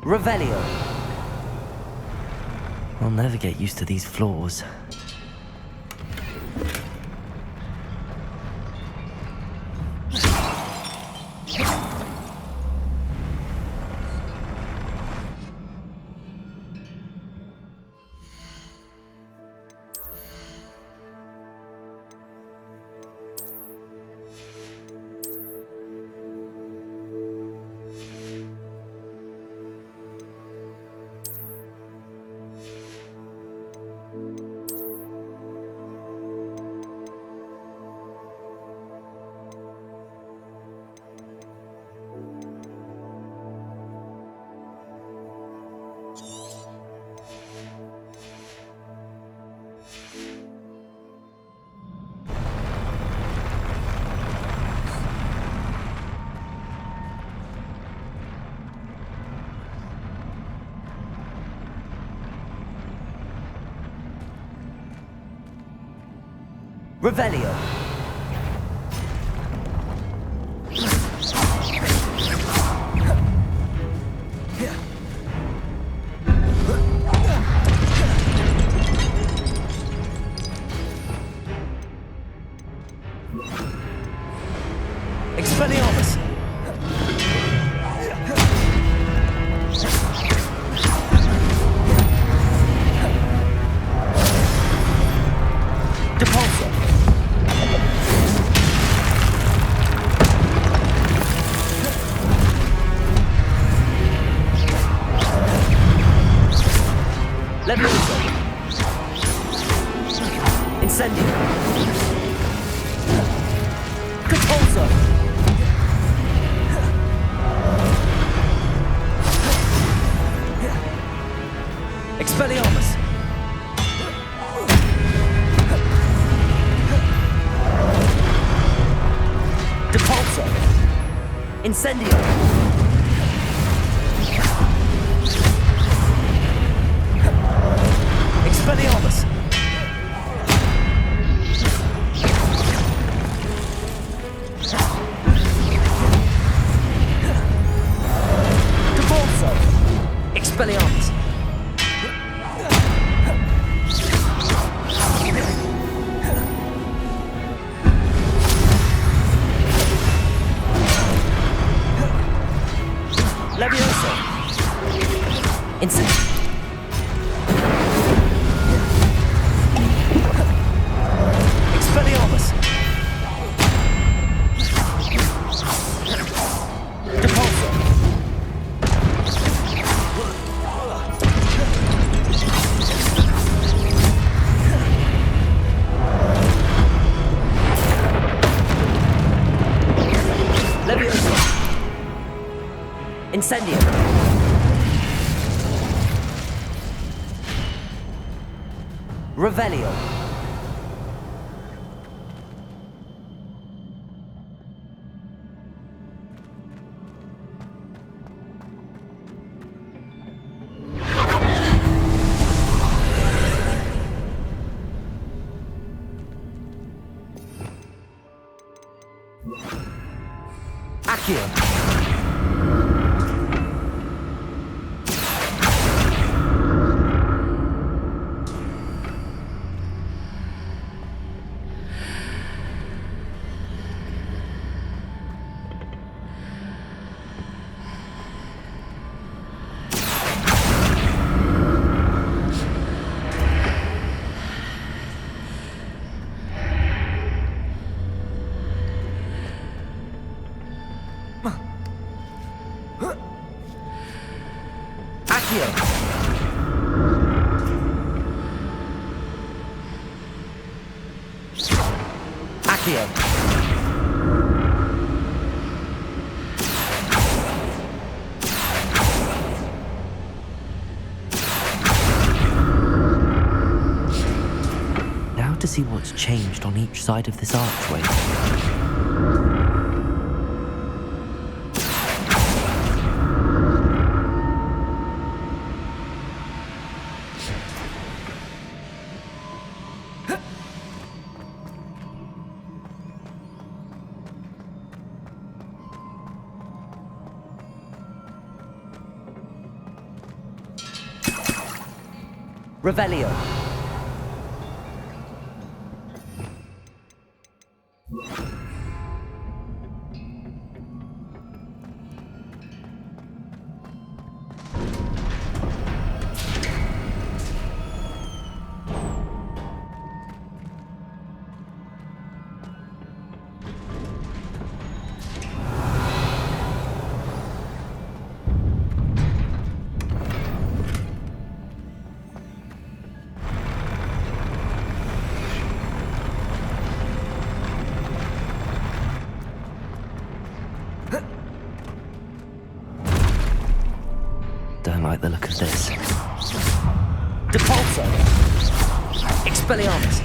Revelio. I'll never get used to these floors. Revelio. Expelliarmus. Depulso. Levioso. Incendio. Depulso. Expelliarmus. Depulso. Incendio. Expelliarmus. Depulso. Expelliarmus. Levioso. Incendio. Expelliarmus. Depulso. Levioso. Incendio. Revelio. Accio. Accio. Accio. Now to see what's changed on each side of this archway. Revelio. Don't like the look of this. Depulso. Expelliarmus.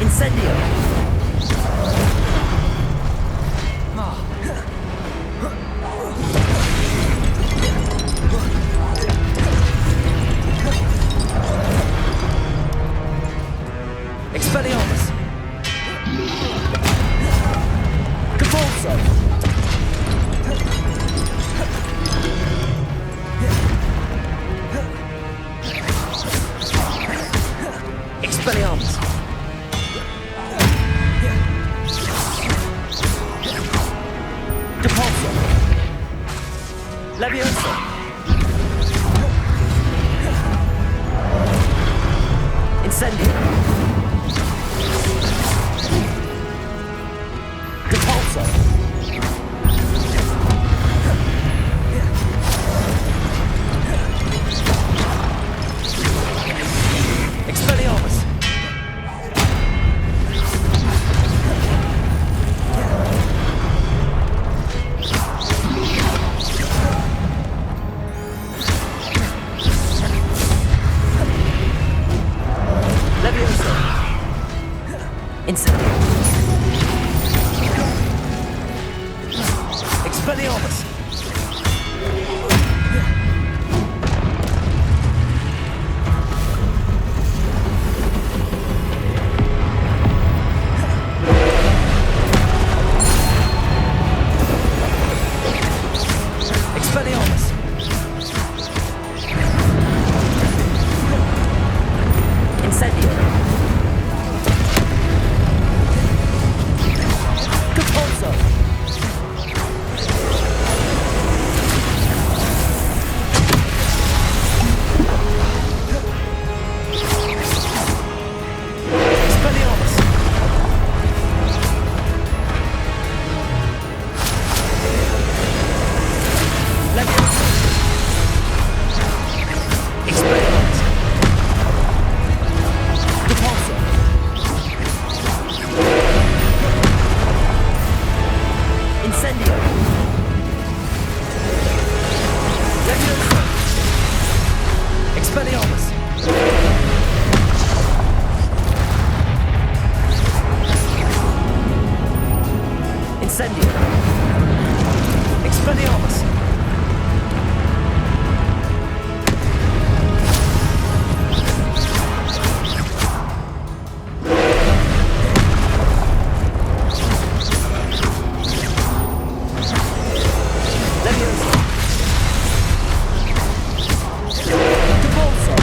Incendio. Expelliarmus. Depulso. Expelliarmus. Depulso. Leviosa. Incendio. Depulso. Expelliarmus. Leviosa. Incendio. Expelliarmus. Expelliarmus. Incendio. Depulso. Expelliarmus. Leviosa. Expelliarmus. Depulso. Incendio. Leviosa. Expelliarmus. Incendio. Expelliarmus. Leviosa. Depulso.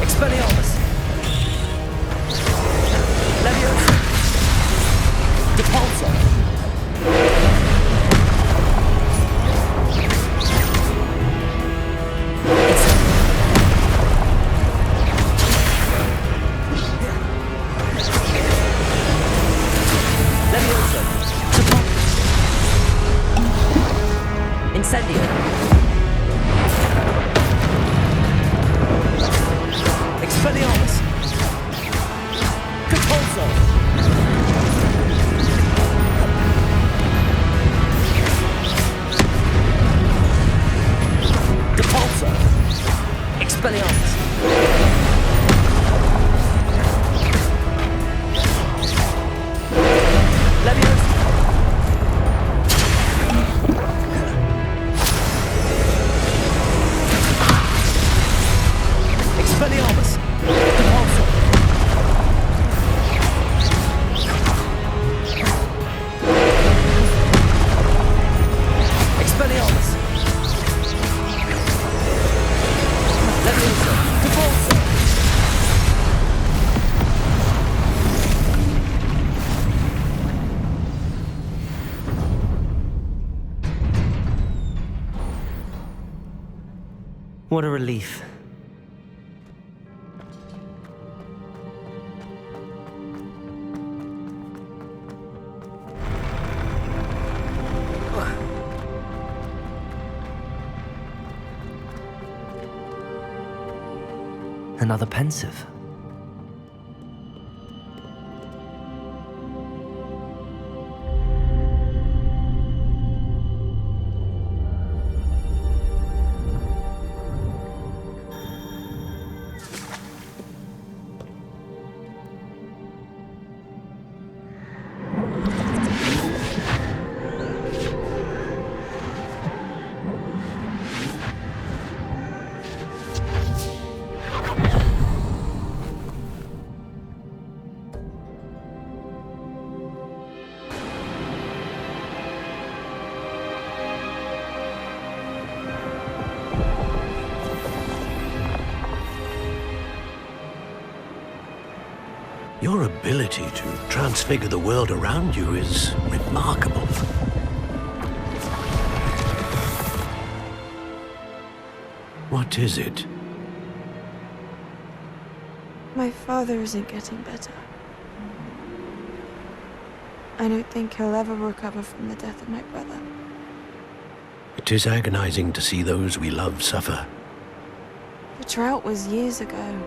Expelliarmus. Leviosa. Depulso. Leviosa. Incendio. Expelliarmus. Depulso. Depulso. Expelliarmus. Leviosa. What a relief. Another pensive. Your ability to transfigure the world around you is remarkable. What is it? My father isn't getting better. I don't think he'll ever recover from the death of my brother. It is agonizing to see those we love suffer. The drought was years ago,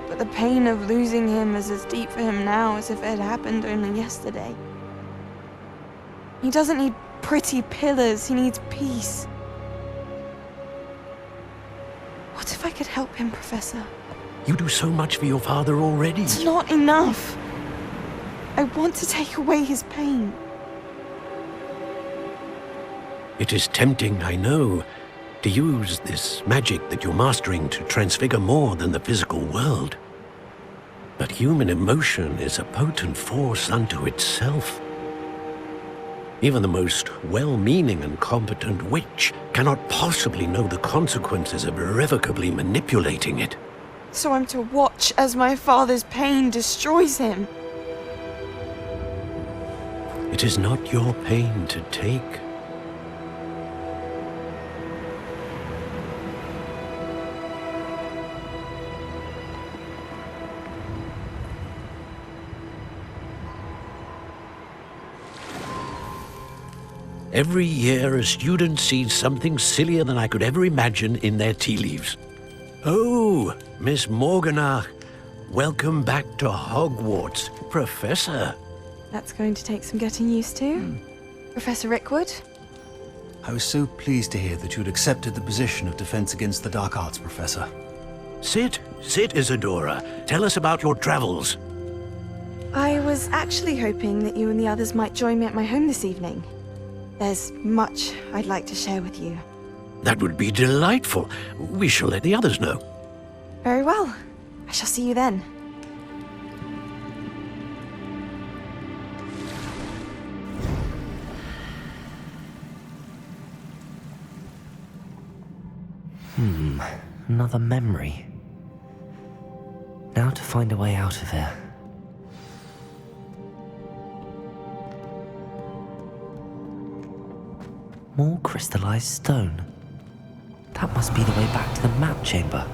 but the pain of losing him is as deep for him now as if it had happened only yesterday. He doesn't need pretty pillars, he needs peace. What if I could help him, Professor? You do so much for your father already. It's not enough. I want to take away his pain. It is tempting, I know, to use this magic that you're mastering to transfigure more than the physical world. But human emotion is a potent force unto itself. Even the most well-meaning and competent witch cannot possibly know the consequences of irrevocably manipulating it. So I'm to watch as my father's pain destroys him. It is not your pain to take. Every year, a student sees something sillier than I could ever imagine in their tea leaves. Oh, Miss Morganach, welcome back to Hogwarts, Professor. That's going to take some getting used to. Professor Rickwood? I was so pleased to hear that you'd accepted the position of Defense Against the Dark Arts, Professor. Sit, Isadora. Tell us about your travels. I was actually hoping that you and the others might join me at my home this evening. There's much I'd like to share with you. That would be delightful. We shall let the others know. Very well. I shall see you then. Another memory. Now to find a way out of here. More crystallized stone. That must be the way back to the map chamber.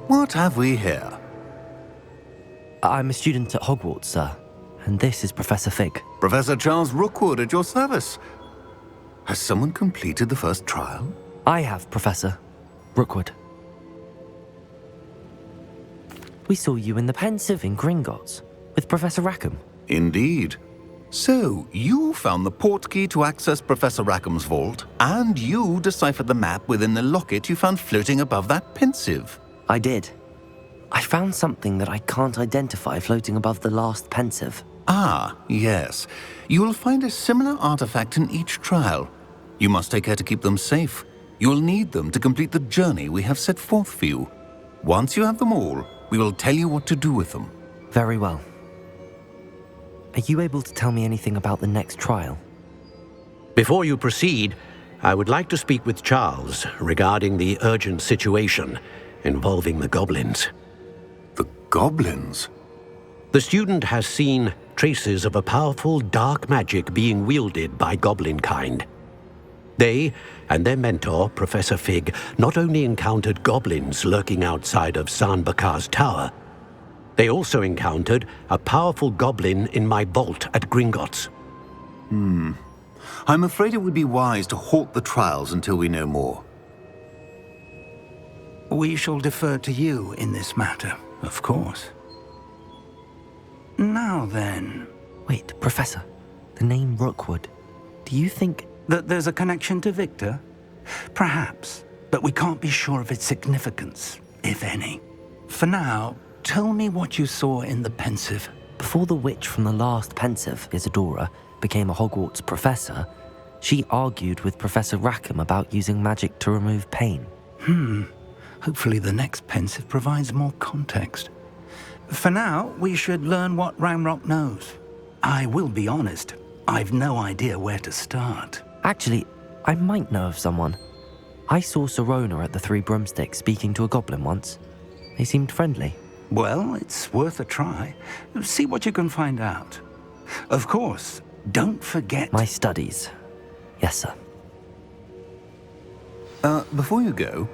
What have we here? I'm a student at Hogwarts, sir. And this is Professor Fig. Professor Charles Rookwood at your service. Has someone completed the first trial? I have, Professor Rookwood. We saw you in the Pensive in Gringotts with Professor Rackham. Indeed. So, you found the portkey to access Professor Rackham's vault, and you deciphered the map within the locket you found floating above that Pensive. I did. I found something that I can't identify floating above the last Pensive. Ah, yes. You will find a similar artifact in each trial. You must take care to keep them safe. You will need them to complete the journey we have set forth for you. Once you have them all, we will tell you what to do with them. Very well. Are you able to tell me anything about the next trial? Before you proceed, I would like to speak with Charles regarding the urgent situation involving the goblins. The goblins? The student has seen traces of a powerful dark magic being wielded by goblin kind. They and their mentor, Professor Fig, not only encountered goblins lurking outside of San Bakar's tower, they also encountered a powerful goblin in my vault at Gringotts. I'm afraid it would be wise to halt the trials until we know more. We shall defer to you in this matter, of course. Now then... Wait, Professor. The name Rookwood. Do you think... That there's a connection to Victor? Perhaps, but we can't be sure of its significance, if any. For now, tell me what you saw in the Pensive. Before the witch from the last Pensive, Isadora, became a Hogwarts professor, she argued with Professor Rackham about using magic to remove pain. Hopefully the next Pensive provides more context. For now, we should learn what Ramrock knows. I will be honest, I've no idea where to start. Actually, I might know of someone. I saw Sirona at the Three Broomsticks speaking to a goblin once. They seemed friendly. Well, it's worth a try. See what you can find out. Of course, don't forget... My studies. Yes, sir. Before you go...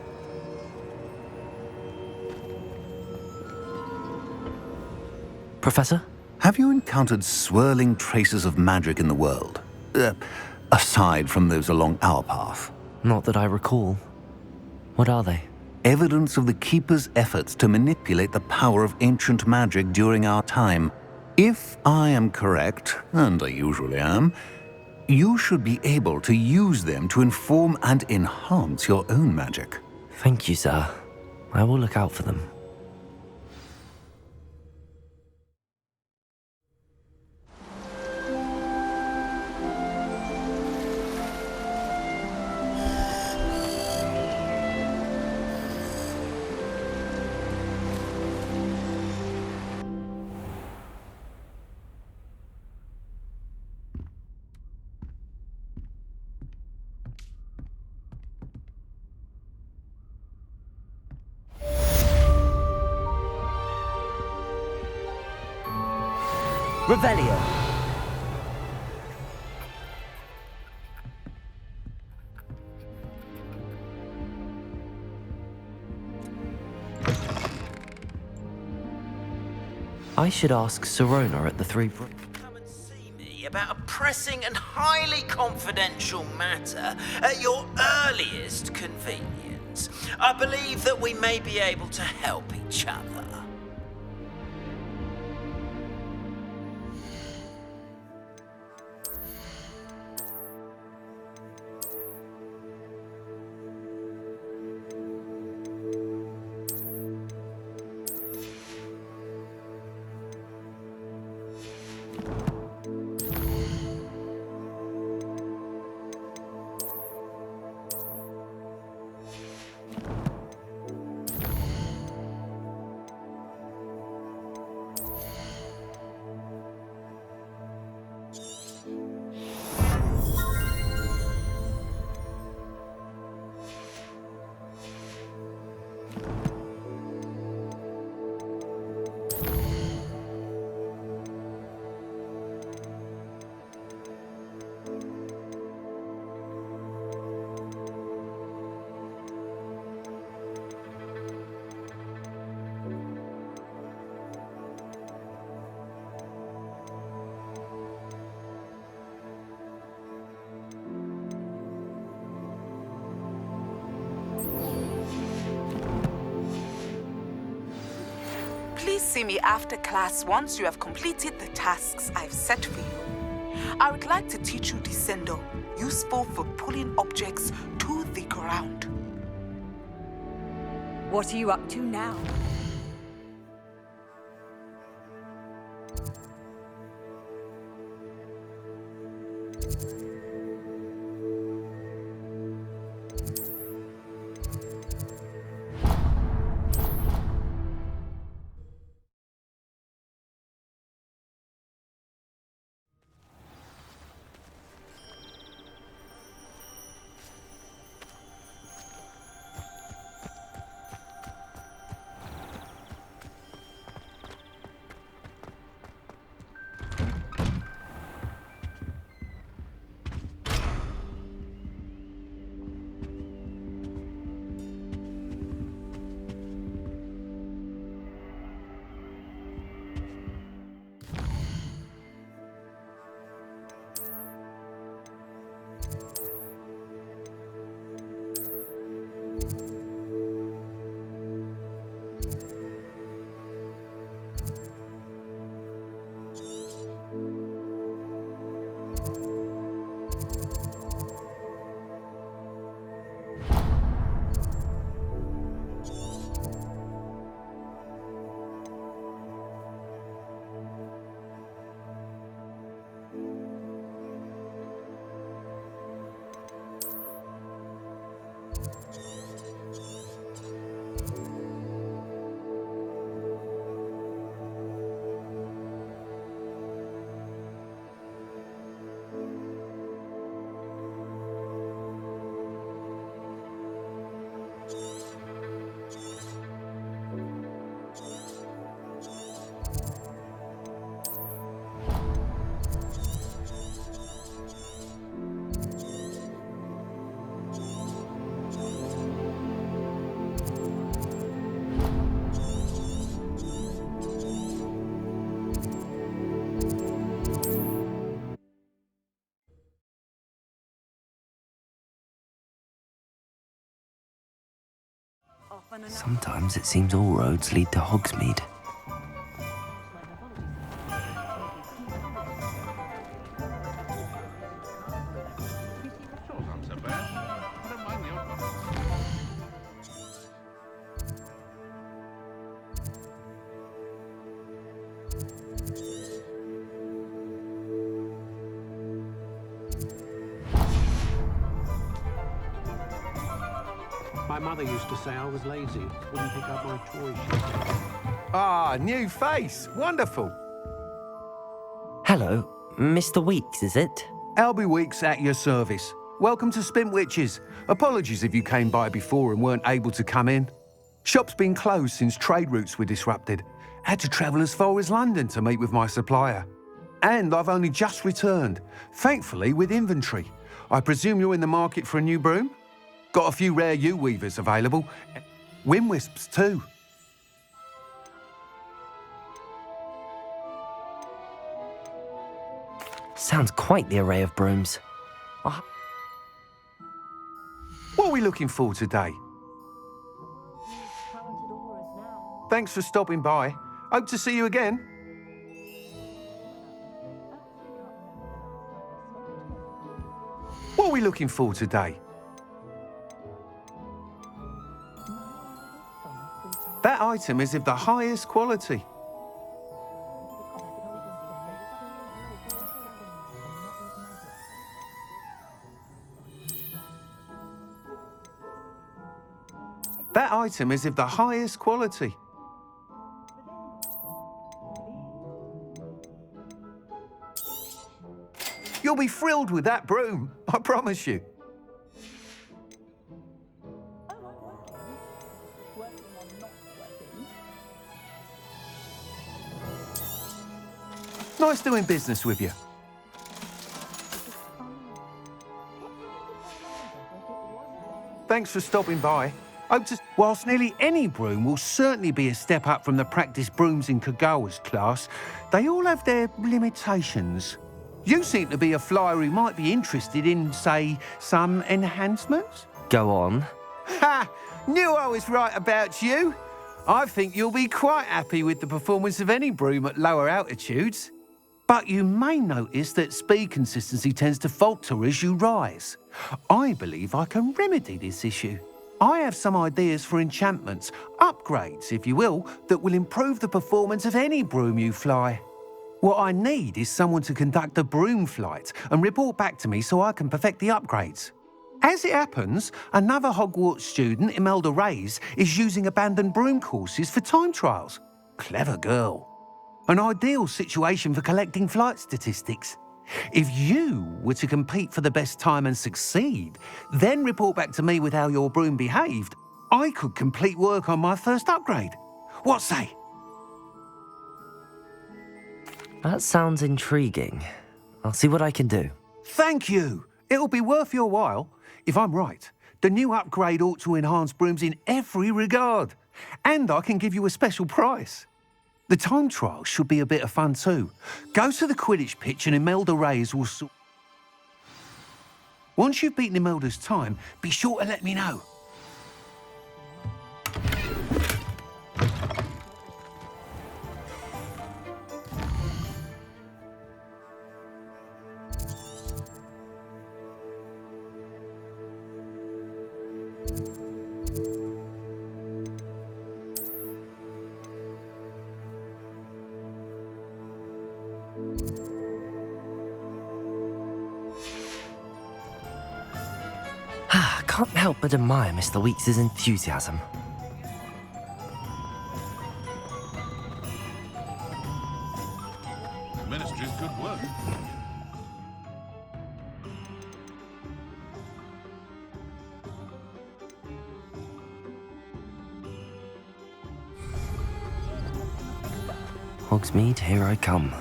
Professor? Have you encountered swirling traces of magic in the world? Aside from those along our path. Not that I recall. What are they? Evidence of the Keeper's efforts to manipulate the power of ancient magic during our time. If I am correct, and I usually am, you should be able to use them to inform and enhance your own magic. Thank you, sir. I will look out for them. Revelio. I should ask Sirona at the Three Come and see me about a pressing and highly confidential matter at your earliest convenience. I believe that we may be able to help each other. Please see me after class once you have completed the tasks I've set for you. I would like to teach you Descendo, useful for pulling objects to the ground. What are you up to now? Sometimes it seems all roads lead to Hogsmeade. My mother used to say I was lazy, wouldn't pick up my toys, she said. Ah, new face. Wonderful. Hello, Mr. Weeks, is it? Albie Weeks at your service. Welcome to Spintwitches. Apologies if you came by before and weren't able to come in. Shop's been closed since trade routes were disrupted. Had to travel as far as London to meet with my supplier. And I've only just returned, thankfully with inventory. I presume you're in the market for a new broom? Got a few rare U-weavers available. Wind wisps too. Sounds quite the array of brooms. What are we looking for today? Thanks for stopping by. Hope to see you again. What are we looking for today? That item is of the highest quality. That item is of the highest quality. You'll be thrilled with that broom, I promise you. Nice doing business with you. Thanks for stopping by. Whilst nearly any broom will certainly be a step up from the practice brooms in Kagawa's class, they all have their limitations. You seem to be a flyer who might be interested in, say, some enhancements? Go on. Ha! Knew I was right about you. I think you'll be quite happy with the performance of any broom at lower altitudes. But you may notice that speed consistency tends to falter as you rise. I believe I can remedy this issue. I have some ideas for enchantments, upgrades, if you will, that will improve the performance of any broom you fly. What I need is someone to conduct a broom flight and report back to me so I can perfect the upgrades. As it happens, another Hogwarts student, Imelda Reyes, is using abandoned broom courses for time trials. Clever girl. An ideal situation for collecting flight statistics. If you were to compete for the best time and succeed, then report back to me with how your broom behaved, I could complete work on my first upgrade. What say? That sounds intriguing. I'll see what I can do. Thank you. It'll be worth your while. If I'm right, the new upgrade ought to enhance brooms in every regard. And I can give you a special price. The time trial should be a bit of fun too. Go to the Quidditch pitch and Imelda Reyes will sort... Once you've beaten Imelda's time, be sure to let me know. Can't help but admire Mr. Weekes' enthusiasm. Ministry's good work. Hogsmeade, here I come.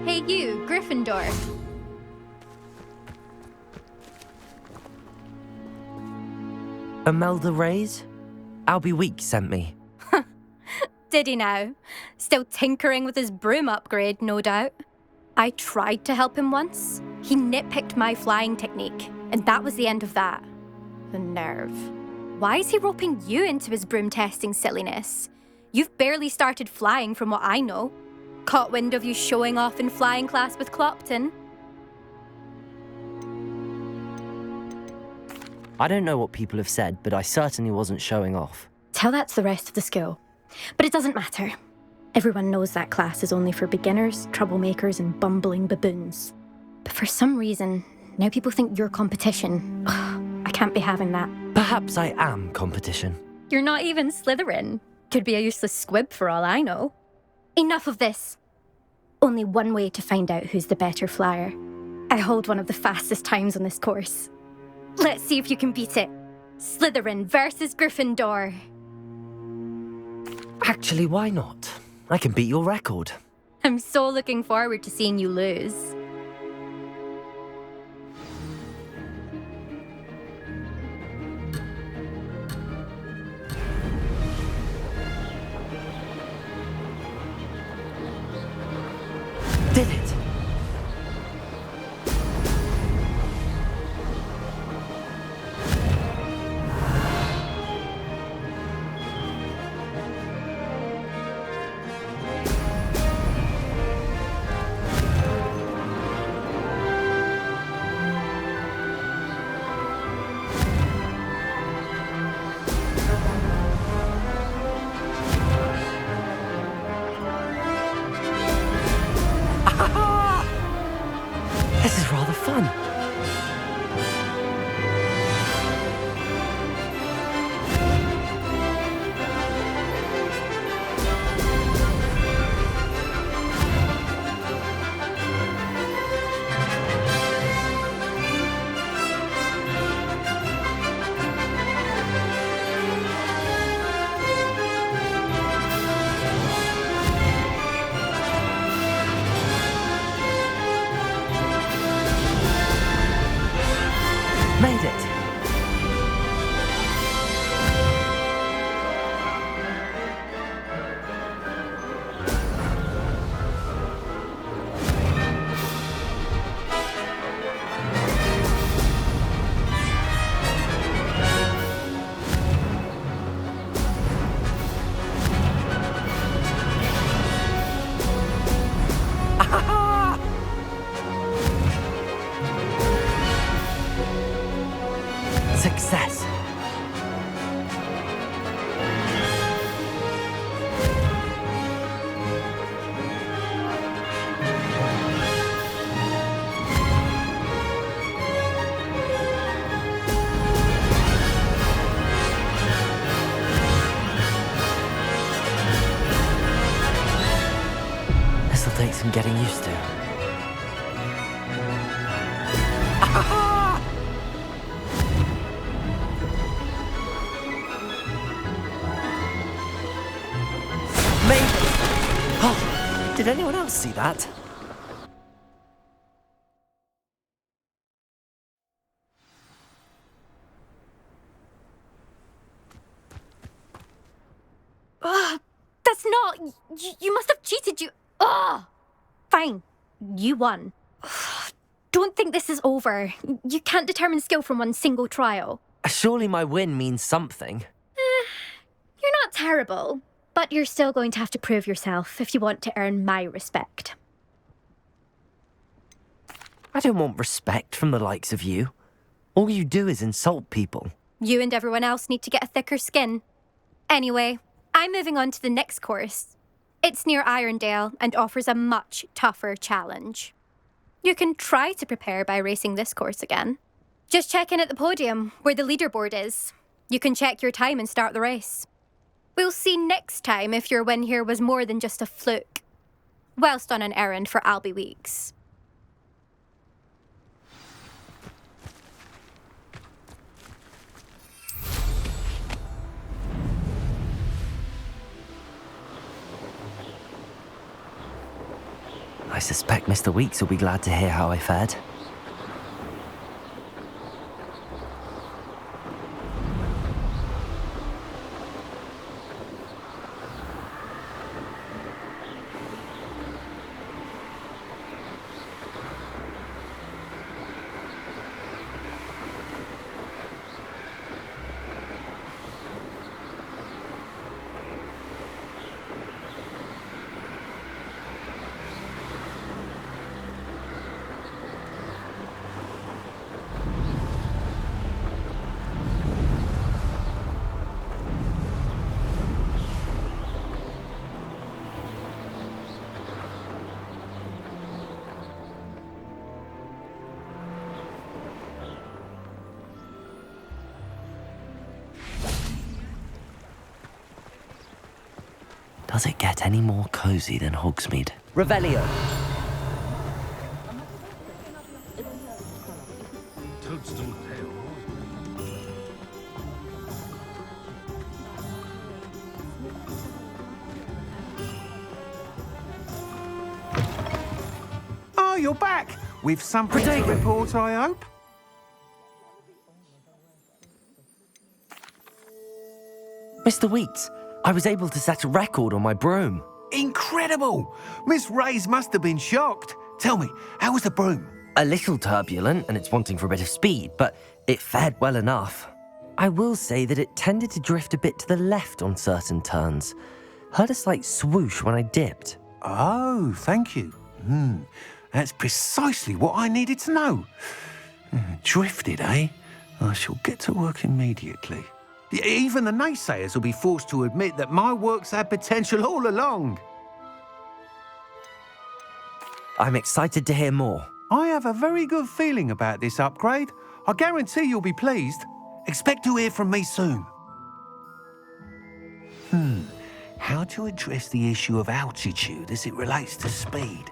Hey you, Gryffindor. Imelda Reyes? Albie Weekes sent me. Did he now? Still tinkering with his broom upgrade, no doubt. I tried to help him once. He nitpicked my flying technique, and that was the end of that. The nerve. Why is he roping you into his broom testing silliness? You've barely started flying from what I know. Caught wind of you showing off in flying class with Clopton. I don't know what people have said, but I certainly wasn't showing off. Tell that to the rest of the school. But it doesn't matter. Everyone knows that class is only for beginners, troublemakers, and bumbling baboons. But for some reason, now people think you're competition. I can't be having that. Perhaps I am competition. You're not even Slytherin. Could be a useless squib for all I know. Enough of this. Only one way to find out who's the better flyer. I hold one of the fastest times on this course. Let's see if you can beat it. Slytherin versus Gryffindor. Actually, why not? I can beat your record. I'm so looking forward to seeing you lose. Did it! success. This'll take some getting used to. Maybe. Oh, did anyone else see that? That's not... You must have cheated, you... Ugh! Fine. You won. Don't think this is over. You can't determine skill from one single trial. Surely my win means something. You're not terrible, but you're still going to have to prove yourself if you want to earn my respect. I don't want respect from the likes of you. All you do is insult people. You and everyone else need to get a thicker skin. Anyway, I'm moving on to the next course. It's near Irondale and offers a much tougher challenge. You can try to prepare by racing this course again. Just check in at the podium, where the leaderboard is. You can check your time and start the race. We'll see next time if your win here was more than just a fluke. Whilst on an errand for Albie Weeks. I suspect Mr. Weeks will be glad to hear how I fared. Does it get any more cozy than Hogsmeade? Revelio. Oh, you're back! With something to report, I hope? Mr. Weeks, I was able to set a record on my broom. Incredible! Miss Reyes must have been shocked. Tell me, how was the broom? A little turbulent, and it's wanting for a bit of speed, but it fared well enough. I will say that it tended to drift a bit to the left on certain turns. Heard a slight swoosh when I dipped. Oh, thank you. That's precisely what I needed to know. Drifted, eh? I shall get to work immediately. Even the naysayers will be forced to admit that my work's had potential all along. I'm excited to hear more. I have a very good feeling about this upgrade. I guarantee you'll be pleased. Expect to hear from me soon. How to address the issue of altitude as it relates to speed?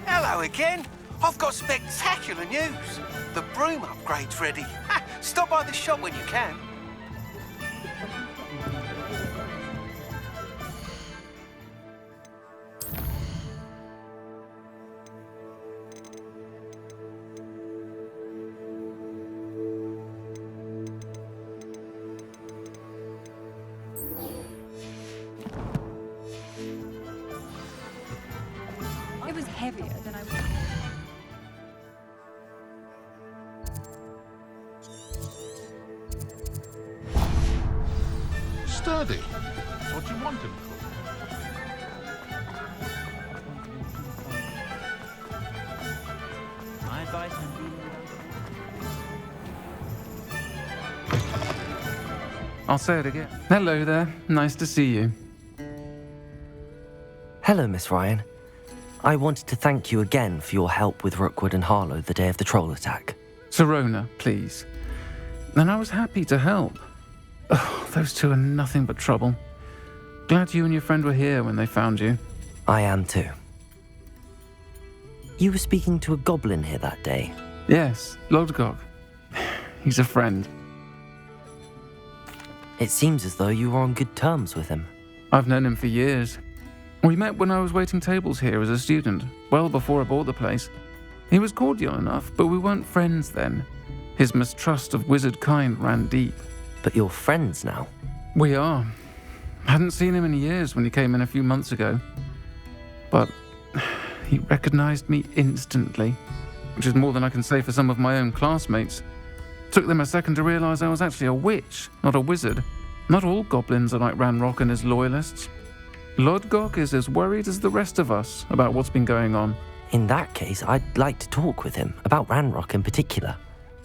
Hello again. I've got spectacular news. The broom upgrade's ready. Stop by the shop when you can. heavier than I would. Sturdy. That's what you want him for. My advice would be... I'll say it again. Hello there. Nice to see you. Hello, Miss Ryan. I wanted to thank you again for your help with Rookwood and Harlow the day of the troll attack. Sirona, please. And I was happy to help. Oh, those two are nothing but trouble. Glad you and your friend were here when they found you. I am too. You were speaking to a goblin here that day. Yes, Lodgok. He's a friend. It seems as though you were on good terms with him. I've known him for years. We met when I was waiting tables here as a student, well before I bought the place. He was cordial enough, but we weren't friends then. His mistrust of wizard kind ran deep. But you're friends now? We are. Hadn't seen him in years when he came in a few months ago. But he recognized me instantly, which is more than I can say for some of my own classmates. Took them a second to realize I was actually a witch, not a wizard. Not all goblins are like Ranrock and his loyalists. Lodgok is as worried as the rest of us about what's been going on. In that case, I'd like to talk with him, about Ranrock in particular.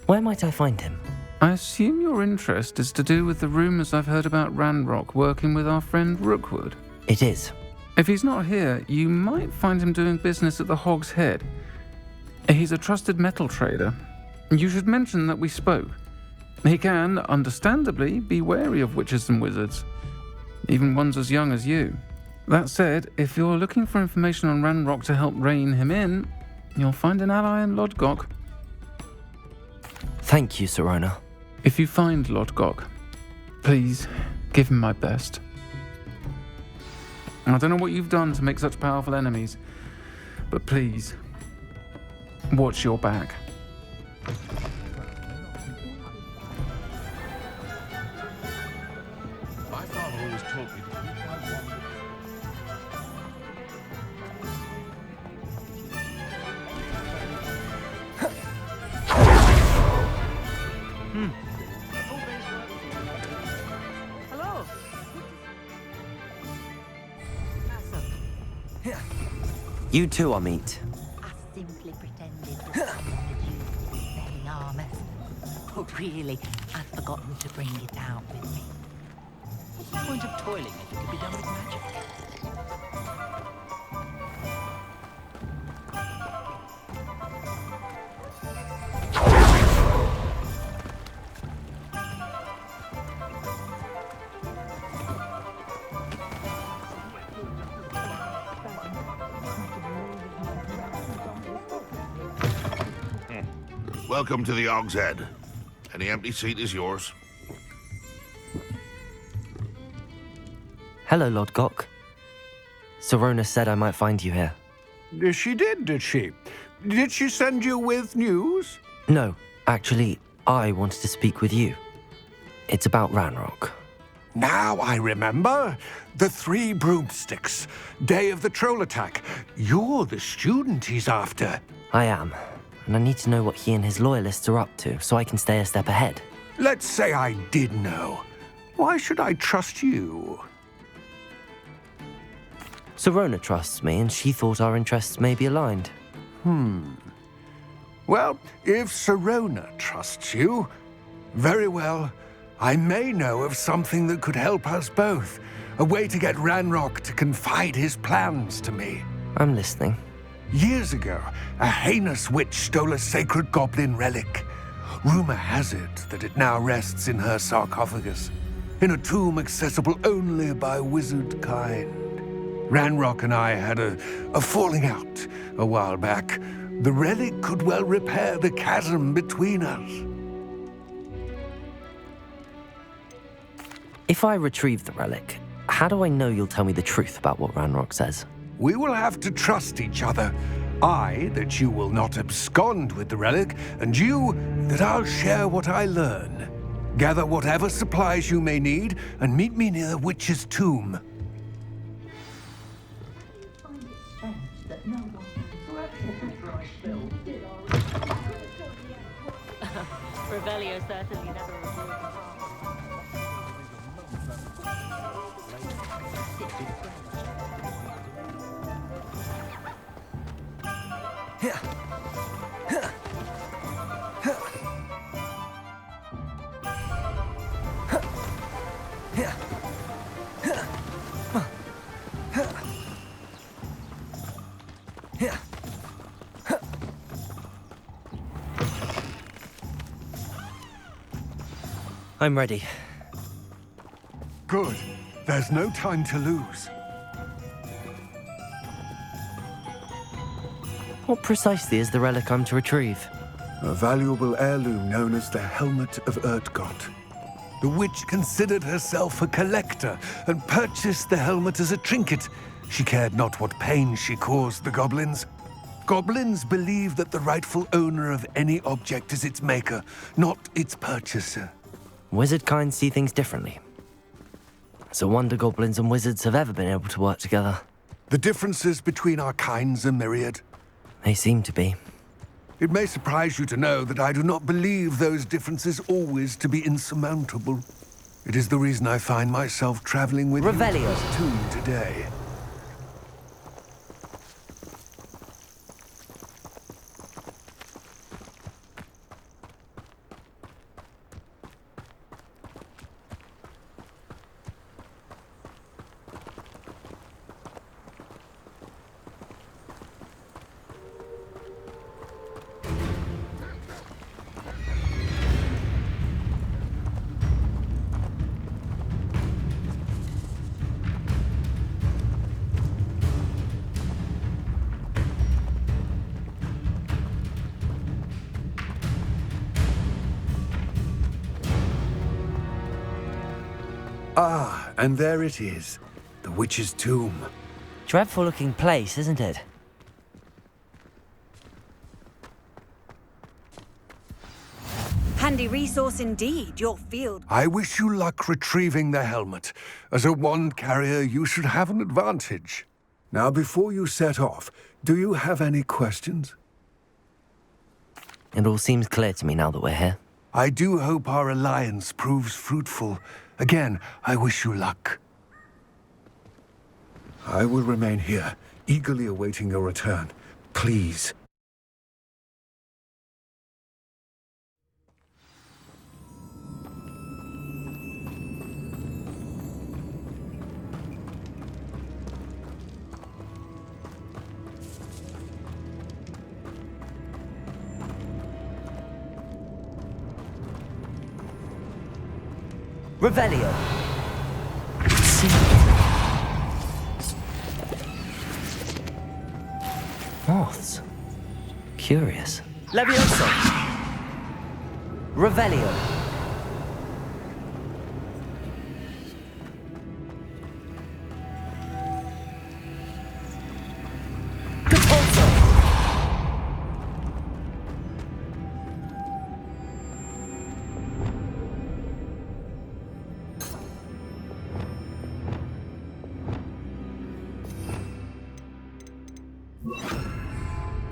Where might I find him? I assume your interest is to do with the rumors I've heard about Ranrock working with our friend Rookwood. It is. If he's not here, you might find him doing business at the Hog's Head. He's a trusted metal trader. You should mention that we spoke. He can, understandably, be wary of witches and wizards, even ones as young as you. That said, if you're looking for information on Ranrock to help rein him in, you'll find an ally in Lodgok. Thank you, Sirona. If you find Lodgok, please give him my best. I don't know what you've done to make such powerful enemies, but please, watch your back. My father always taught me to keep my word. Hello. You too, Amit. I simply pretended that someone had used it as very armor. But really, I'd forgotten to bring it out with me. What's the point of toiling if it could be done with magic? Welcome to the Hog's Head. Any empty seat is yours. Hello, Lodgok. Sirona said I might find you here. She did she? Did she send you with news? No, actually, I wanted to speak with you. It's about Ranrock. Now I remember. The 3 broomsticks. Day of the troll attack. You're the student he's after. I am, and I need to know what he and his loyalists are up to so I can stay a step ahead. Let's say I did know. Why should I trust you? Sirona trusts me, and she thought our interests may be aligned. Well, if Sirona trusts you, very well. I may know of something that could help us both. A way to get Ranrock to confide his plans to me. I'm listening. Years ago, a heinous witch stole a sacred goblin relic. Rumor has it that it now rests in her sarcophagus, in a tomb accessible only by wizard kind. Ranrock and I had a falling out a while back. The relic could well repair the chasm between us. If I retrieve the relic, how do I know you'll tell me the truth about what Ranrock says? We will have to trust each other. I, that you will not abscond with the relic, and you, that I'll share what I learn. Gather whatever supplies you may need, and meet me near the witch's tomb. I find it strange that no one Revelio certainly never revealed the I'm ready. Good. There's no time to lose. What precisely is the relic I'm to retrieve? A valuable heirloom known as the Helmet of Urtgott. The witch considered herself a collector and purchased the helmet as a trinket. She cared not what pain she caused the goblins. Goblins believe that the rightful owner of any object is its maker, not its purchaser. Wizard kind see things differently. It's a wonder goblins and wizards have ever been able to work together. The differences between our kinds are myriad. They seem to be. It may surprise you to know that I do not believe those differences always to be insurmountable. It is the reason I find myself traveling with Revelio. you to this tomb today. Ah, and there it is, the witch's tomb. Dreadful looking place, isn't it? Handy resource indeed, your field. I wish you luck retrieving the helmet. As a wand carrier, you should have an advantage. Now, before you set off, do you have any questions? It all seems clear to me now that we're here. I do hope our alliance proves fruitful. Again, I wish you luck. I will remain here, eagerly awaiting your return. Please. Revelio. Moths. Curious. Levioso. Revelio.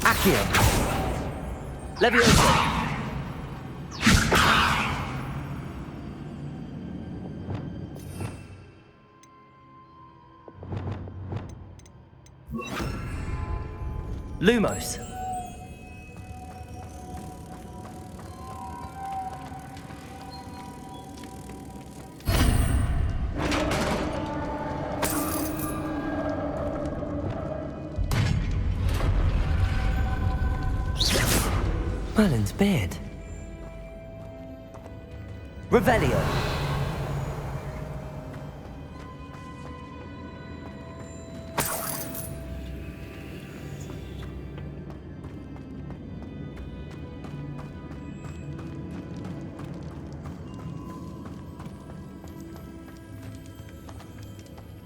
Accio. Levioso. Lumos. Merlin's beard. Revelio.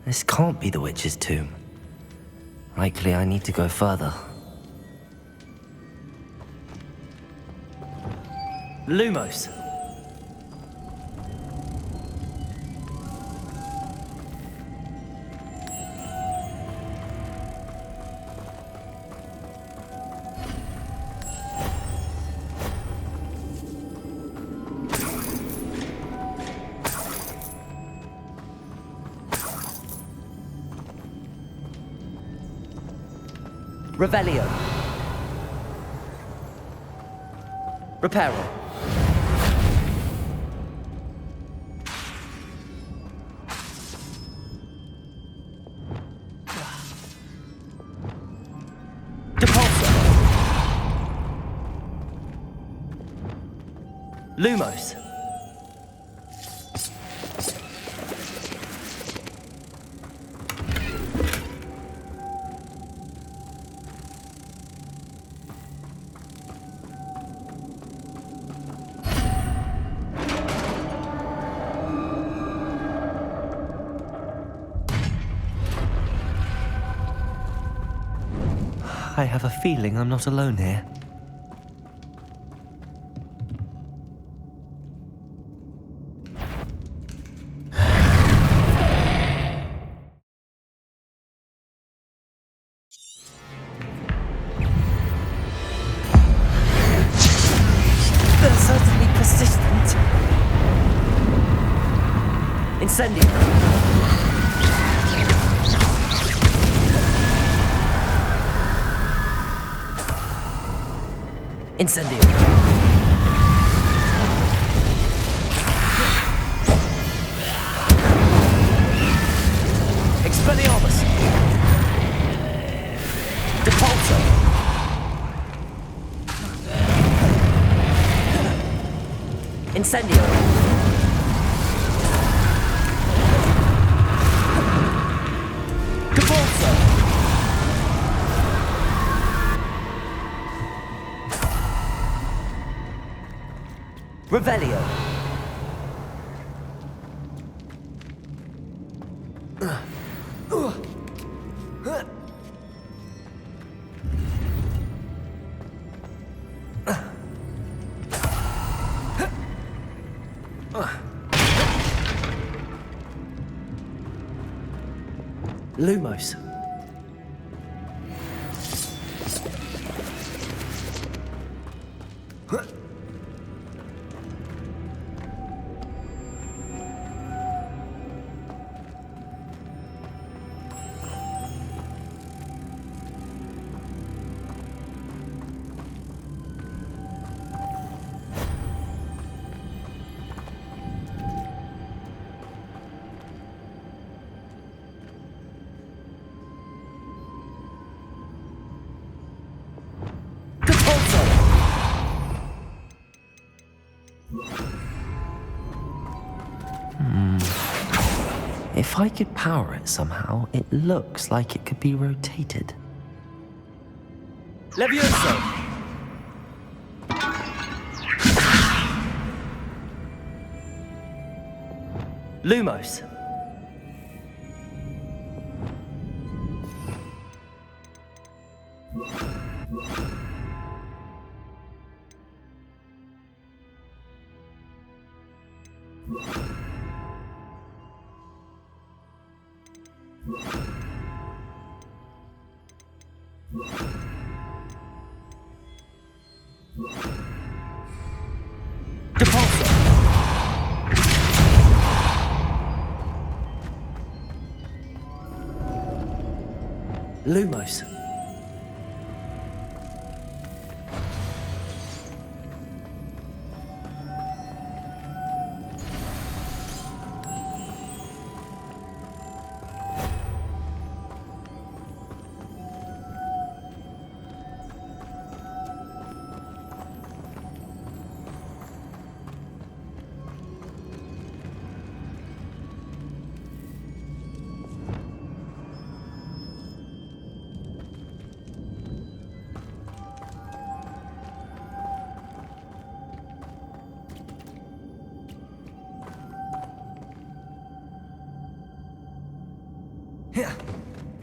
This can't be the witch's tomb. Likely I need to go further. Lumos. Revelio. Reparo. Depulso. Lumos. I have a feeling I'm not alone here. They're certainly persistent. Incendio. Incendio. Expelliarmus. Depulso. Incendio. Depulso. Revelio. Lumos. If I could power it somehow, it looks like it could be rotated. Levioso! Lumos. Lumos.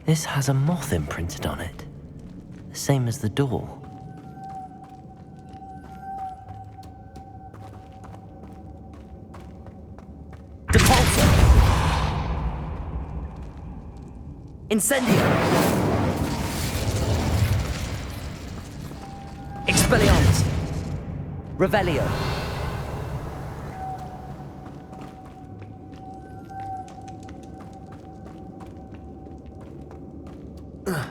This has a moth imprinted on it, the same as the door. Depulso! Incendio! Expelliarmus! Revelio! Ugh.